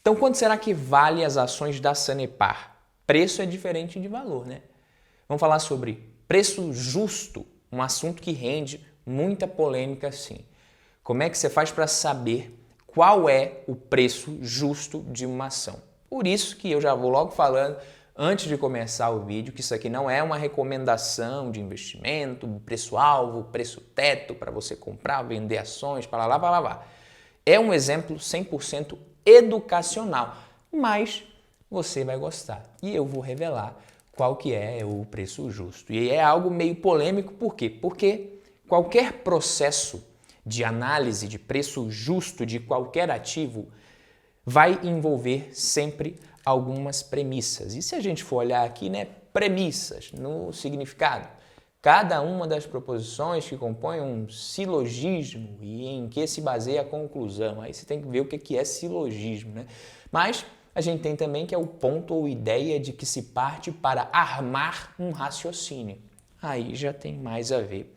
Então, quanto será que vale as ações da Sanepar? Preço é diferente de valor, né? Vamos falar sobre preço justo, um assunto que rende muita polêmica sim. Como é que você faz para saber qual é o preço justo de uma ação? Por isso que eu já vou logo falando, antes de começar o vídeo, que isso aqui não é uma recomendação de investimento, preço-alvo, preço-teto para você comprar, vender ações, para lá, para lá. É um exemplo 100% educacional, mas você vai gostar. E eu vou revelar qual que é o preço justo. E é algo meio polêmico, por quê? Porque qualquer processo de análise de preço justo de qualquer ativo vai envolver sempre algumas premissas. E se a gente for olhar aqui, né, premissas no significado, cada uma das proposições que compõem um silogismo e em que se baseia a conclusão. Aí você tem que ver o que é silogismo, né? Mas a gente tem também que é o ponto ou ideia de que se parte para armar um raciocínio. Aí já tem mais a ver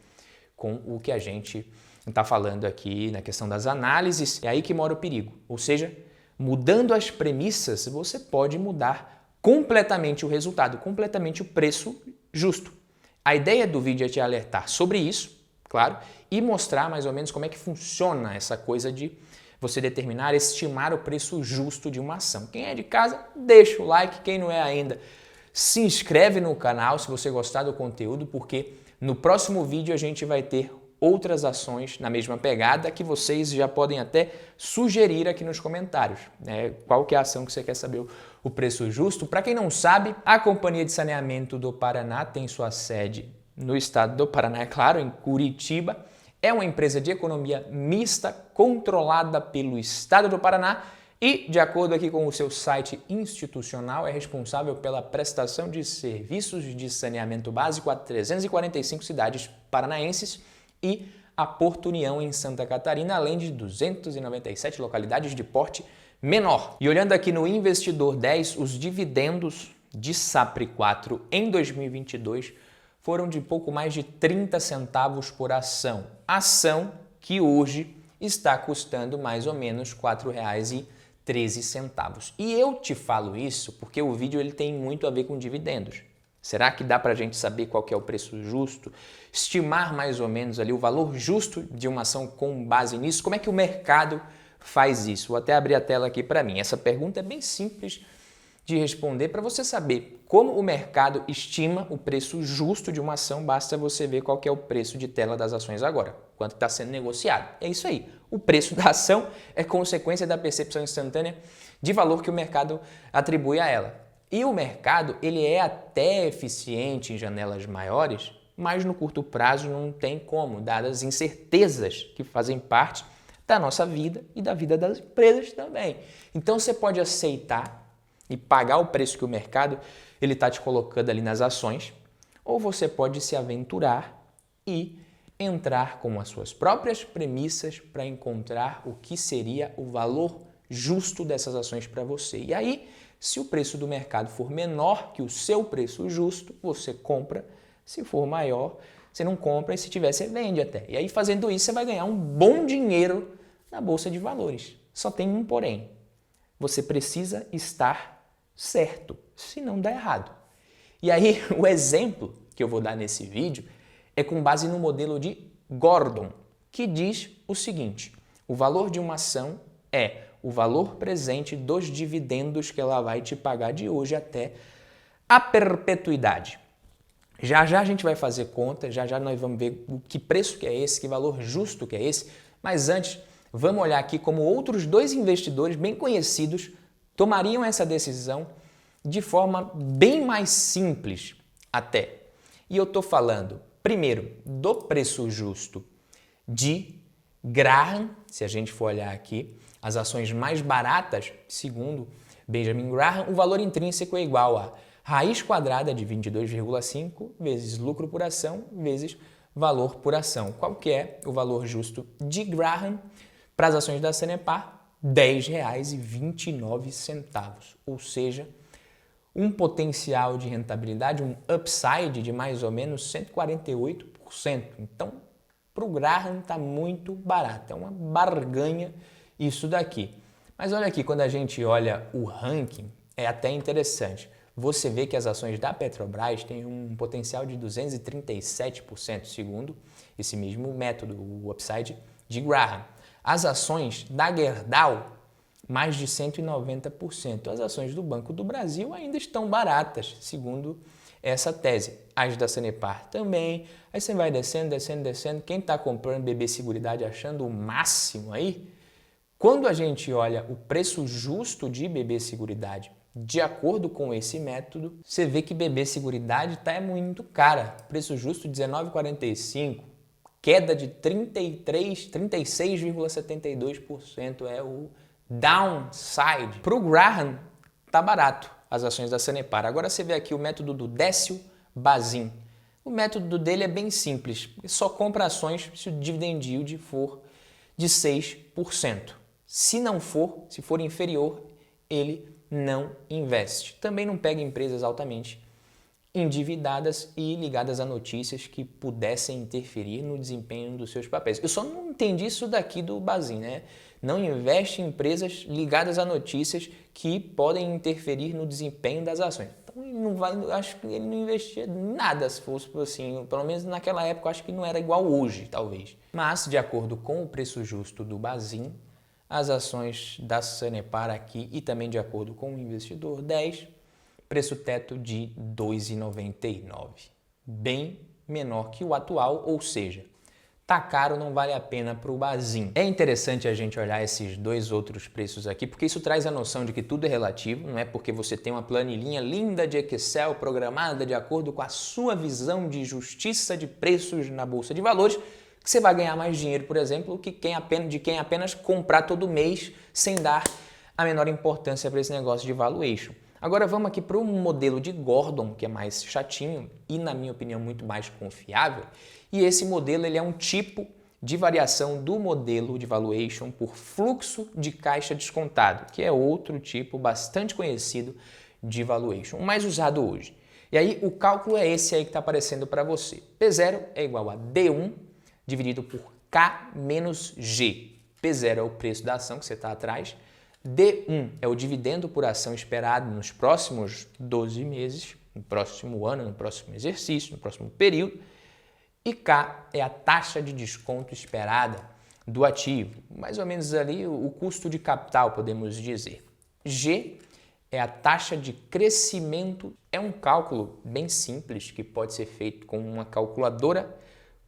com o que a gente está falando aqui na questão das análises. É aí que mora o perigo. Ou seja, mudando as premissas, você pode mudar completamente o resultado, completamente o preço justo. A ideia do vídeo é te alertar sobre isso, claro, e mostrar mais ou menos como é que funciona essa coisa de você determinar, estimar o preço justo de uma ação. Quem é de casa, deixa o like. Quem não é ainda, se inscreve no canal se você gostar do conteúdo, porque no próximo vídeo a gente vai ter outras ações na mesma pegada que vocês já podem até sugerir aqui nos comentários, né? Qual que é a ação que você quer saber o preço justo? Para quem não sabe, a Companhia de Saneamento do Paraná tem sua sede no estado do Paraná, é claro, em Curitiba. É uma empresa de economia mista controlada pelo estado do Paraná e, de acordo aqui com o seu site institucional, é responsável pela prestação de serviços de saneamento básico a 345 cidades paranaenses e a Porto União em Santa Catarina, além de 297 localidades de porte menor. E olhando aqui no Investidor 10, os dividendos de Sapri 4 em 2022 foram de pouco mais de 30 centavos por ação. Ação que hoje está custando mais ou menos R$ 4,13. E eu te falo isso porque o vídeo ele tem muito a ver com dividendos. Será que dá para a gente saber qual que é o preço justo? Estimar mais ou menos ali o valor justo de uma ação com base nisso? Como é que o mercado faz isso? Vou até abrir a tela aqui para mim. Essa pergunta é bem simples de responder. Para você saber como o mercado estima o preço justo de uma ação, basta você ver qual que é o preço de tela das ações agora, quanto está sendo negociado. É isso aí. O preço da ação é consequência da percepção instantânea de valor que o mercado atribui a ela. E o mercado ele é até eficiente em janelas maiores, mas no curto prazo não tem como, dadas as incertezas que fazem parte da nossa vida e da vida das empresas também. Então você pode aceitar e pagar o preço que o mercado ele está te colocando ali nas ações, ou você pode se aventurar e entrar com as suas próprias premissas para encontrar o que seria o valor justo dessas ações para você. E aí, se o preço do mercado for menor que o seu preço justo, você compra. Se for maior, você não compra e se tiver, você vende até. E aí, fazendo isso, você vai ganhar um bom dinheiro na Bolsa de Valores. Só tem um porém. Você precisa estar certo, senão dá errado. E aí, o exemplo que eu vou dar nesse vídeo é com base no modelo de Gordon, que diz o seguinte: o valor de uma ação é o valor presente dos dividendos que ela vai te pagar de hoje até a perpetuidade. Já já a gente vai fazer conta, já já nós vamos ver o que preço que é esse, que valor justo que é esse, mas antes vamos olhar aqui como outros dois investidores bem conhecidos tomariam essa decisão de forma bem mais simples até. E eu estou falando, primeiro, do preço justo de Graham, se a gente for olhar aqui, as ações mais baratas, segundo Benjamin Graham, o valor intrínseco é igual a raiz quadrada de 22,5 vezes lucro por ação vezes valor por ação. Qual que é o valor justo de Graham para as ações da Sanepar? R$ 10,29, ou seja, um potencial de rentabilidade, um upside de mais ou menos 148%. Então, para o Graham está muito barato, é uma barganha isso daqui. Mas olha aqui, quando a gente olha o ranking, é até interessante. Você vê que as ações da Petrobras têm um potencial de 237%, segundo esse mesmo método, o Upside de Graham. As ações da Gerdau, mais de 190%. As ações do Banco do Brasil ainda estão baratas, segundo essa tese. As da Sanepar também. Aí você vai descendo. Quem está comprando BB Seguridade achando o máximo aí, quando a gente olha o preço justo de BB Seguridade, de acordo com esse método, você vê que BB Seguridade está muito cara. Preço justo R$ 19,45, queda de 36,72% é o downside. Para o Graham, tá barato as ações da Sanepar. Agora você vê aqui o método do Décio Bazin. O método dele é bem simples. Ele só compra ações se o dividend yield for de 6%. Se não for, se for inferior, ele não investe. Também não pega empresas altamente endividadas e ligadas a notícias que pudessem interferir no desempenho dos seus papéis. Eu só não entendi isso daqui do Bazin, né? Não investe em empresas ligadas a notícias que podem interferir no desempenho das ações. Então ele não vai, acho que ele não investia nada se fosse assim, pelo menos naquela época eu acho que não era igual hoje, talvez. Mas de acordo com o preço justo do Bazin, as ações da Sanepar aqui e também de acordo com o investidor 10, preço teto de R$ 2,99, bem menor que o atual, ou seja, tá caro, não vale a pena para o Bazin. É interessante a gente olhar esses dois outros preços aqui, porque isso traz a noção de que tudo é relativo, não é porque você tem uma planilhinha linda de Excel programada de acordo com a sua visão de justiça de preços na Bolsa de Valores, que você vai ganhar mais dinheiro, por exemplo, que quem apenas comprar todo mês sem dar a menor importância para esse negócio de valuation. Agora vamos aqui para o modelo de Gordon, que é mais chatinho e, na minha opinião, muito mais confiável. E esse modelo ele é um tipo de variação do modelo de valuation por fluxo de caixa descontado, que é outro tipo bastante conhecido de valuation, o mais usado hoje. E aí o cálculo é esse aí que está aparecendo para você. P0 é igual a D1 dividido por K menos G. P0 é o preço da ação que você está atrás. D1 é o dividendo por ação esperado nos próximos 12 meses, no próximo ano, no próximo exercício, no próximo período. E K é a taxa de desconto esperada do ativo, mais ou menos ali o custo de capital, podemos dizer. G é a taxa de crescimento. É um cálculo bem simples que pode ser feito com uma calculadora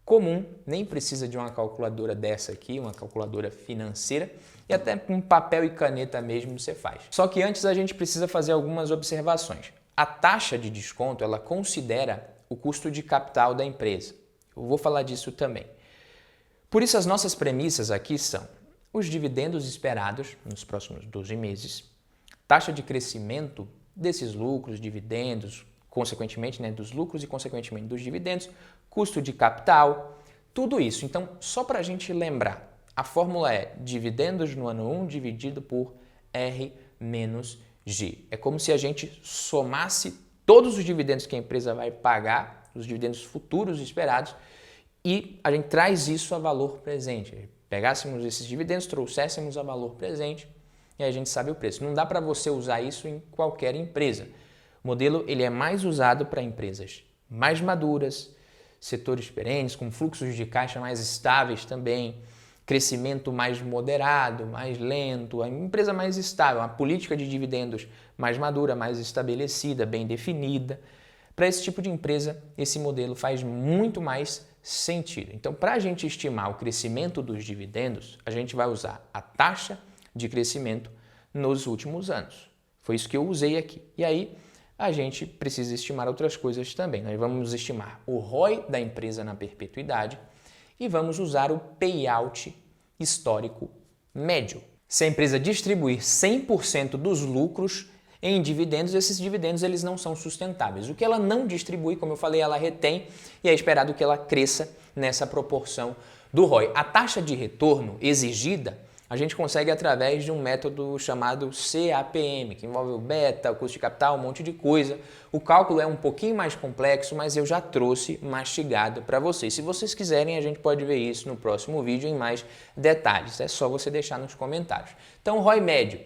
comum, nem precisa de uma calculadora dessa aqui, uma calculadora financeira, e até com papel e caneta mesmo você faz. Só que antes a gente precisa fazer algumas observações. A taxa de desconto, ela considera o custo de capital da empresa. Eu vou falar disso também. Por isso as nossas premissas aqui são os dividendos esperados nos próximos 12 meses, taxa de crescimento desses lucros, dividendos, consequentemente, né, dos lucros e consequentemente dos dividendos, custo de capital, tudo isso. Então, só para a gente lembrar, a fórmula é dividendos no ano 1 dividido por R menos G. É como se a gente somasse todos os dividendos que a empresa vai pagar, os dividendos futuros esperados, e a gente traz isso a valor presente. Pegássemos esses dividendos, trouxéssemos a valor presente e aí a gente sabe o preço. Não dá para você usar isso em qualquer empresa. O modelo ele é mais usado para empresas mais maduras, setores perenes, com fluxos de caixa mais estáveis também, crescimento mais moderado, mais lento, a empresa mais estável, uma política de dividendos mais madura, mais estabelecida, bem definida. Para esse tipo de empresa, esse modelo faz muito mais sentido. Então, para a gente estimar o crescimento dos dividendos, a gente vai usar a taxa de crescimento nos últimos anos. Foi isso que eu usei aqui. E aí, a gente precisa estimar outras coisas também. Nós vamos estimar o ROI da empresa na perpetuidade e vamos usar o payout histórico médio. Se a empresa distribuir 100% dos lucros em dividendos, esses dividendos eles não são sustentáveis. O que ela não distribui, como eu falei, ela retém e é esperado que ela cresça nessa proporção do ROI. A taxa de retorno exigida a gente consegue através de um método chamado CAPM, que envolve o beta, o custo de capital, um monte de coisa. O cálculo é um pouquinho mais complexo, mas eu já trouxe mastigado para vocês. Se vocês quiserem, a gente pode ver isso no próximo vídeo em mais detalhes. É só você deixar nos comentários. Então, ROI médio.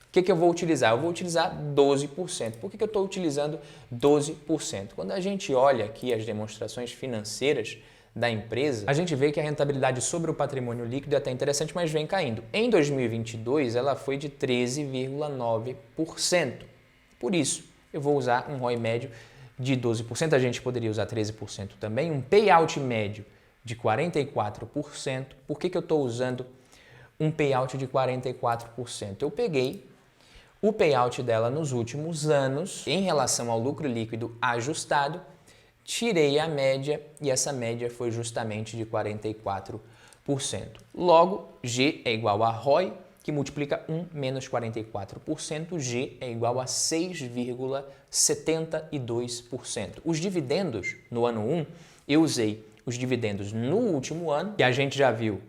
O que eu vou utilizar? Eu vou utilizar 12%. Por que eu estou utilizando 12%? Quando a gente olha aqui as demonstrações financeiras da empresa, a gente vê que a rentabilidade sobre o patrimônio líquido é até interessante, mas vem caindo. Em 2022, ela foi de 13,9%. Por isso, eu vou usar um ROI médio de 12%. A gente poderia usar 13% também. Um payout médio de 44%. Por que eu estou usando um payout de 44%? Eu peguei o payout dela nos últimos anos em relação ao lucro líquido ajustado, tirei a média e essa média foi justamente de 44%. Logo, G é igual a ROI, que multiplica 1 menos 44%, G é igual a 6,72%. Os dividendos no ano 1, eu usei os dividendos no último ano, que a gente já viu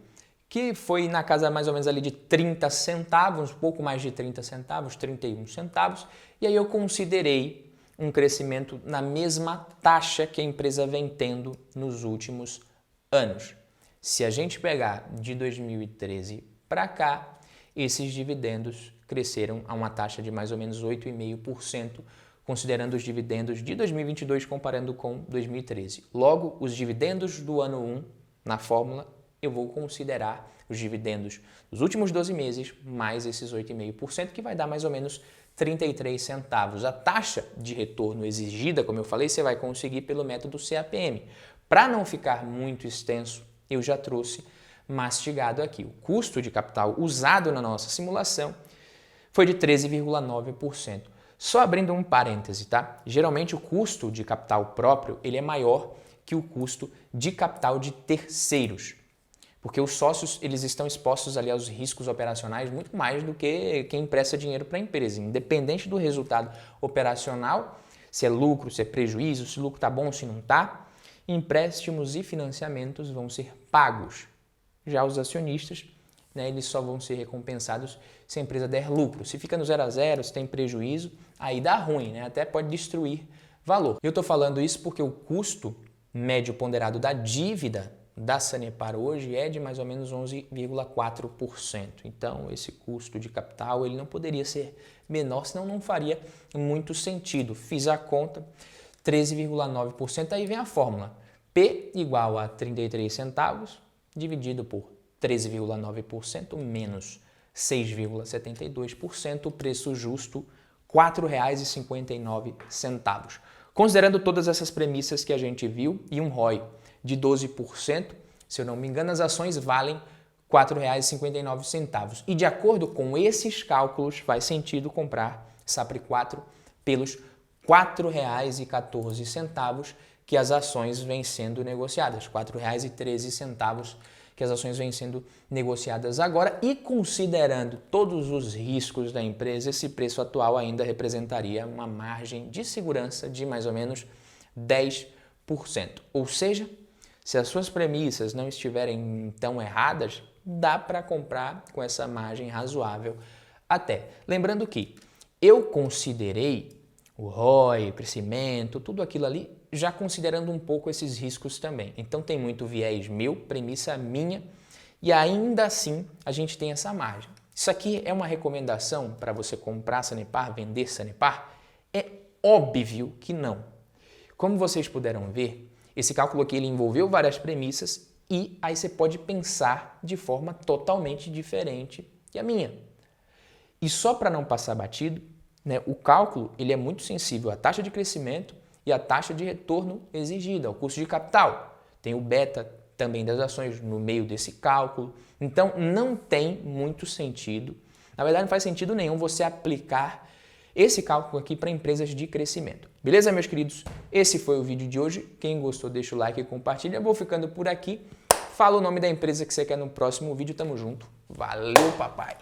que foi na casa mais ou menos ali de 30 centavos, um pouco mais de 30 centavos, 31 centavos, e aí eu considerei um crescimento na mesma taxa que a empresa vem tendo nos últimos anos. Se a gente pegar de 2013 para cá, esses dividendos cresceram a uma taxa de mais ou menos 8,5%, considerando os dividendos de 2022 comparando com 2013. Logo, os dividendos do ano 1 na fórmula, eu vou considerar os dividendos dos últimos 12 meses mais esses 8,5%, que vai dar mais ou menos 33 centavos. A taxa de retorno exigida, como eu falei, você vai conseguir pelo método CAPM. Para não ficar muito extenso, eu já trouxe mastigado aqui. O custo de capital usado na nossa simulação foi de 13,9%. Só abrindo um parêntese, tá? Geralmente o custo de capital próprio ele é maior que o custo de capital de terceiros. Porque os sócios eles estão expostos ali aos riscos operacionais muito mais do que quem empresta dinheiro para a empresa. Independente do resultado operacional, se é lucro, se é prejuízo, se o lucro está bom, se não está, empréstimos e financiamentos vão ser pagos. Já os acionistas, eles só vão ser recompensados se a empresa der lucro. Se fica no 0 a 0, se tem prejuízo, aí dá ruim, até pode destruir valor. Eu estou falando isso porque o custo médio ponderado da dívida da Sanepar hoje é de mais ou menos 11,4%. Então, esse custo de capital ele não poderia ser menor, senão não faria muito sentido. Fiz a conta, 13,9%, aí vem a fórmula. P igual a 33 centavos, dividido por 13,9% menos 6,72%, o preço justo R$ 4,59. Considerando todas essas premissas que a gente viu e um ROI de 12%, se eu não me engano, as ações valem R$ 4,59. E de acordo com esses cálculos, faz sentido comprar Sapri 4 pelos R$ 4,14 que as ações vêm sendo negociadas, R$ 4,13 que as ações vêm sendo negociadas agora, e considerando todos os riscos da empresa, esse preço atual ainda representaria uma margem de segurança de mais ou menos 10%. Ou seja, se as suas premissas não estiverem tão erradas, dá para comprar com essa margem razoável até. Lembrando que eu considerei o ROI, crescimento, tudo aquilo ali, já considerando um pouco esses riscos também. Então tem muito viés meu, premissa minha, e ainda assim a gente tem essa margem. Isso aqui é uma recomendação para você comprar Sanepar, vender Sanepar? É óbvio que não. Como vocês puderam ver, esse cálculo aqui ele envolveu várias premissas e aí você pode pensar de forma totalmente diferente que a minha. E só para não passar batido, o cálculo ele é muito sensível à taxa de crescimento e à taxa de retorno exigida, ao custo de capital. Tem o beta também das ações no meio desse cálculo. Então não tem muito sentido, na verdade não faz sentido nenhum você aplicar esse cálculo aqui para empresas de crescimento. Beleza, meus queridos? Esse foi o vídeo de hoje. Quem gostou, deixa o like e compartilha. Eu vou ficando por aqui. Fala o nome da empresa que você quer no próximo vídeo. Tamo junto. Valeu, papai!